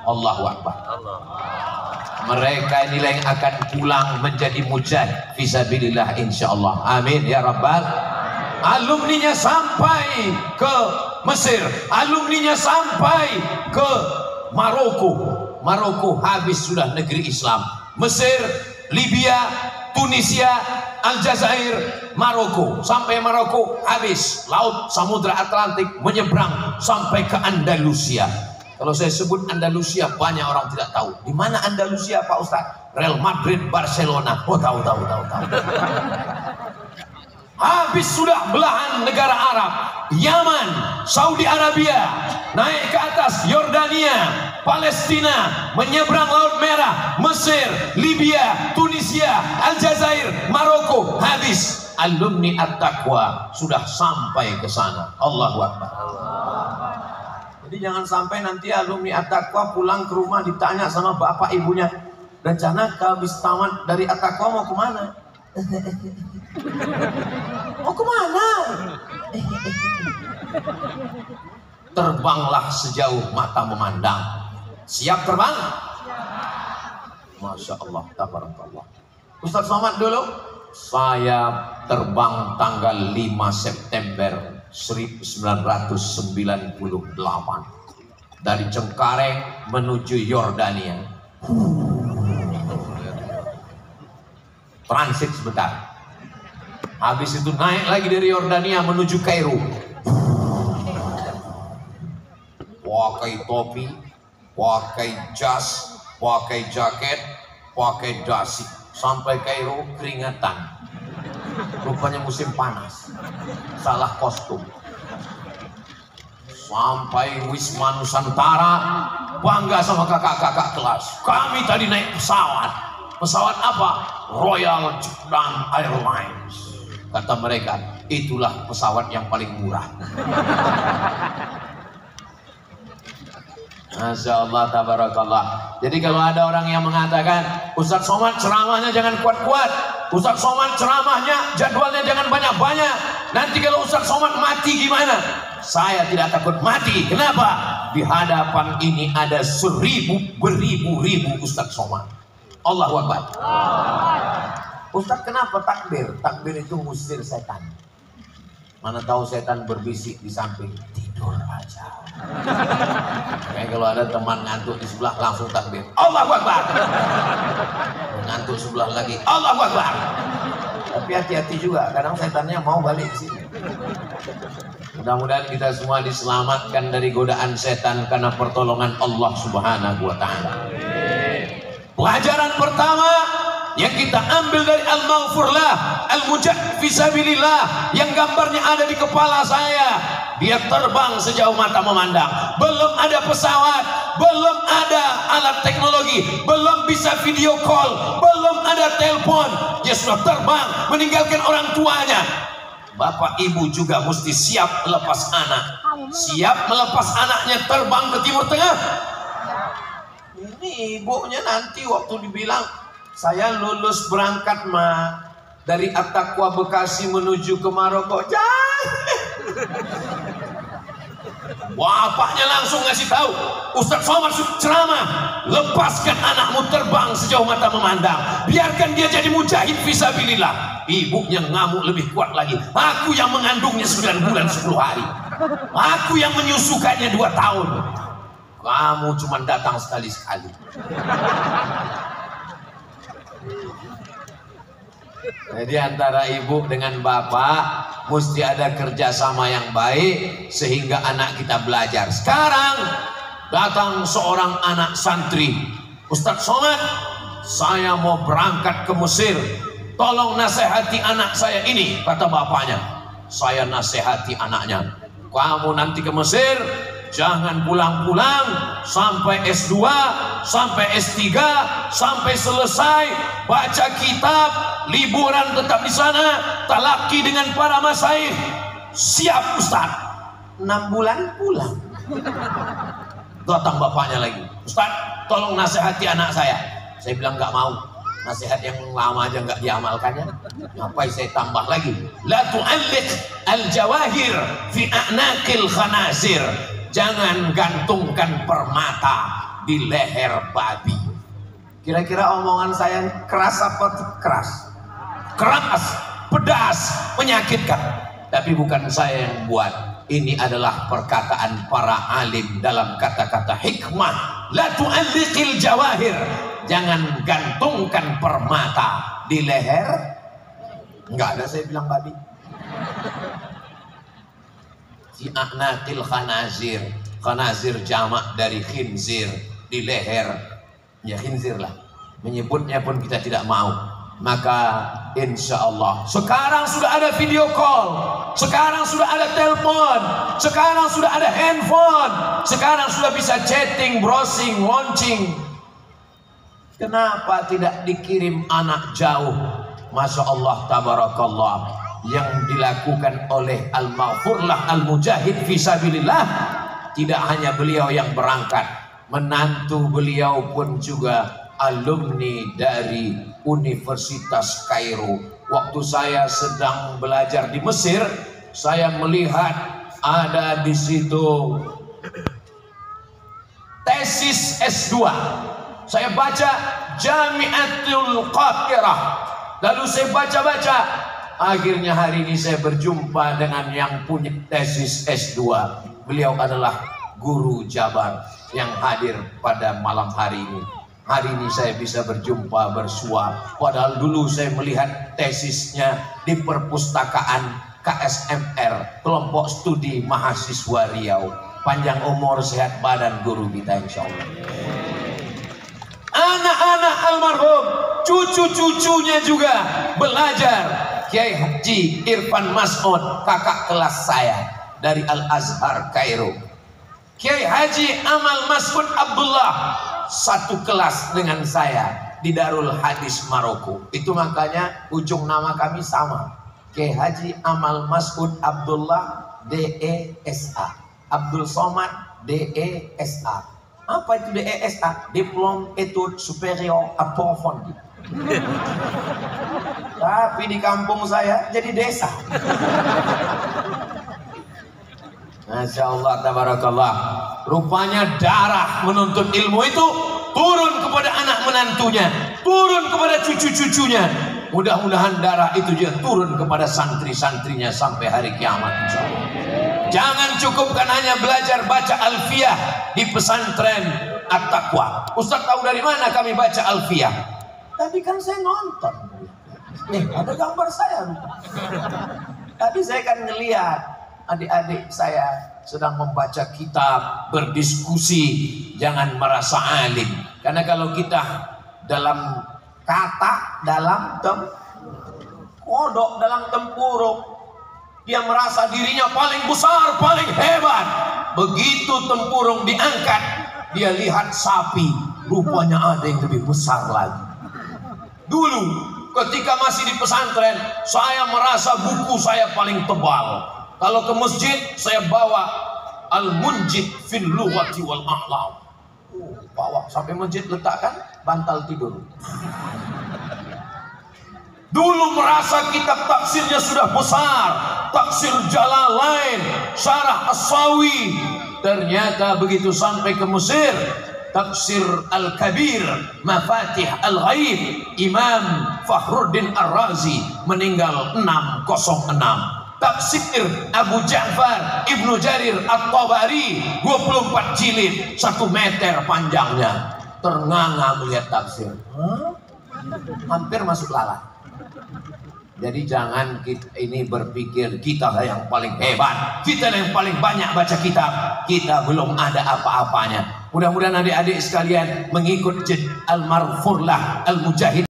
Allahu Akbar. Mereka inilah yang akan pulang menjadi mujahid fisabilillah insyaallah. Amin ya rabbal. Alumninya sampai ke Mesir, alumninya sampai ke Maroko habis sudah negeri Islam. Mesir, Libya, Tunisia, Aljazair, Maroko. Sampai Maroko habis laut Samudra Atlantik, menyeberang sampai ke Andalusia. Kalau saya sebut Andalusia banyak orang tidak tahu. Di mana Andalusia Pak Ustaz? Real Madrid, Barcelona. Oh tahu. Habis sudah belahan negara Arab, Yaman, Saudi Arabia, naik ke atas Yordania, Palestina, menyeberang Laut Merah, Mesir, Libya, Tunisia, Aljazair, Maroko. Habis alumni At-Taqwa sudah sampai ke sana. Allahu Akbar. Jadi jangan sampai nanti alumni At-Taqwa pulang ke rumah ditanya sama bapak ibunya, rencana habis tamat dari At-Taqwa mau kemana? Mau kemana? Terbanglah sejauh mata memandang. Siap terbang? Masya Allah, tabarakallah. Ustaz Somad dulu. Saya terbang tanggal 5 September 1998 dari Cengkareng menuju Yordania. Transit sebentar. Habis itu naik lagi dari Yordania menuju Kairo. Pakai topi, pakai jas, pakai jaket, pakai dasi. Sampai Kairo keringatan. Rupanya musim panas. Salah kostum. Sampai Wisma Nusantara, bangga sama kakak-kakak kelas. Kami tadi naik pesawat. Pesawat apa? Royal Jordan Airlines. Kata mereka, itulah pesawat yang paling murah. Masya Allah, tabarakallah. Jadi kalau ada orang yang mengatakan, Ustaz Somad ceramahnya jangan kuat-kuat, Ustaz Somad ceramahnya jadwalnya jangan banyak-banyak, nanti kalau Ustaz Somad mati gimana? Saya tidak takut mati. Kenapa? Di hadapan ini ada beribu-ribu Ustaz Somad. Allahu Akbar. Ustaz kenapa takbir? Takbir itu ngusir setan. Mana tahu setan berbisik di samping, tidur aja. Kayak kalau ada teman ngantuk di sebelah langsung takbir, Allahu Akbar. Ngantuk sebelah lagi, Allahu Akbar. Tapi hati-hati juga, kadang setannya mau balik sini. Mudah-mudahan kita semua diselamatkan dari godaan setan karena pertolongan Allah Subhanahu wa taala. Pelajaran pertama yang kita ambil dari Al-Maghfurlah, Al-Mujahid Fisabilillah, yang gambarnya ada di kepala saya. Dia terbang sejauh mata memandang. Belum ada pesawat, belum ada alat teknologi, belum bisa video call, belum ada telepon. Dia sudah terbang meninggalkan orang tuanya. Bapak ibu juga mesti siap melepas anak. Siap melepas anaknya terbang ke Timur Tengah. Ini ibunya nanti waktu dibilang, saya lulus berangkat dari At-Taqwa Bekasi menuju ke Maroko. Bapaknya langsung ngasih tahu, Ustaz Somad ceramah, lepaskan anakmu terbang sejauh mata memandang, biarkan dia jadi mujahid fisabilillah. Ibunya ngamuk lebih kuat lagi. Aku yang mengandungnya 9 bulan 10 hari, aku yang menyusukannya 2 tahun. Kamu cuma datang sekali-sekali. Jadi antara ibu dengan bapak mesti ada kerjasama yang baik sehingga anak kita belajar. Sekarang datang seorang anak santri, Ustaz Somad, saya mau berangkat ke Mesir, tolong nasihati anak saya ini. Kata bapaknya, saya nasihati anaknya, kamu nanti ke Mesir jangan pulang-pulang sampai S2, sampai S3, sampai selesai baca kitab, liburan tetap di sana, talaki dengan para masyayikh. Siap Ustaz. 6 bulan pulang. Datang bapaknya lagi, Ustaz tolong nasihati anak saya. Saya bilang nggak mau, nasihat yang lama aja nggak diamalkannya, ngapain saya tambah lagi? La tu'alliq al-jawahir fi a'naqil khanazir. Jangan gantungkan permata di leher babi. Kira-kira omongan saya keras apa keras? Keras, pedas, menyakitkan. Tapi bukan saya yang buat. Ini adalah perkataan para alim dalam kata-kata hikmah. La tu'alliqil jawahir. Jangan gantungkan permata di leher. Enggak ada saya bilang babi. Fi a'naqil khanazir. Khanazir jamak dari khinzir, di leher. Ya khinzir lah. Menyebutnya pun kita tidak mau. Maka insya Allah sekarang sudah ada video call, sekarang sudah ada telepon, sekarang sudah ada handphone, sekarang sudah bisa chatting, browsing, launching. Kenapa tidak dikirim anak jauh? Masya Allah tabarakallah, yang dilakukan oleh Al-Maghfurlah Al-Mujahid Fisabilillah. Tidak hanya beliau yang berangkat, menantu beliau pun juga alumni dari Universitas Kairo. Waktu saya sedang belajar di Mesir, saya melihat ada di situ tesis S2. Saya baca Jami'atul Qahirah. Lalu saya baca-baca. Akhirnya hari ini saya berjumpa dengan yang punya tesis S2. Beliau adalah guru Jabar yang hadir pada malam hari ini. Hari ini saya bisa berjumpa bersua. Padahal dulu saya melihat tesisnya di perpustakaan KSMR, kelompok studi mahasiswa Riau. Panjang umur, sehat badan guru kita insya Allah. Anak-anak almarhum, cucu-cucunya juga belajar. Kiai Haji Irfan Mas'ud, kakak kelas saya dari Al-Azhar Kairo. Kiai Haji Amal Mas'ud Abdullah, satu kelas dengan saya di Darul Hadis Maroko. Itu makanya ujung nama kami sama. Kiai Haji Amal Mas'ud Abdullah DESA, Abdul Somad DESA. Apa itu DESA? Diplom Etude Superior Approfondie. Tapi di kampung saya jadi desa. Masya Allah tabarakallah. Rupanya darah menuntut ilmu itu turun kepada anak menantunya, turun kepada cucu-cucunya. Mudah-mudahan darah itu juga turun kepada santri-santrinya sampai hari kiamat insya Allah. Jangan cukupkan hanya belajar baca alfiyah di pesantren At-Taqwa. Ustaz tahu dari mana kami baca alfiyah? Tadi kan saya nonton. Nih ada gambar saya. Tadi saya kan ngelihat adik-adik saya sedang membaca kitab, berdiskusi. Jangan merasa alim. Karena kalau kita dalam kata, dalam kodok, dalam tempurung, dia merasa dirinya paling besar, paling hebat. Begitu tempurung diangkat, dia lihat sapi, rupanya ada yang lebih besar lagi. Dulu ketika masih di pesantren, saya merasa buku saya paling tebal. Kalau ke masjid, saya bawa Al-Munjid fil Lughati wal A'lam. Bawa sampai masjid, letakkan bantal tidur. Dulu merasa kitab tafsirnya sudah besar, tafsir Jalalain, syarah As-Sawi. Ternyata begitu sampai ke Mesir, tafsir Al-Kabir, Mafatih Al-Ghaib, Imam Fakhruddin Ar-Razi meninggal 606. Tafsir Abu Ja'far Ibnu Jarir At-Tabari 24 jilid, 1 meter panjangnya. Ternganga melihat tafsir. Hampir masuk lalat. Jadi jangan kita ini berpikir kita yang paling hebat, kita yang paling banyak baca kitab. Kita belum ada apa-apanya. Mudah-mudahan adik-adik sekalian mengikut Al-Maghfurlah Al-Mujahid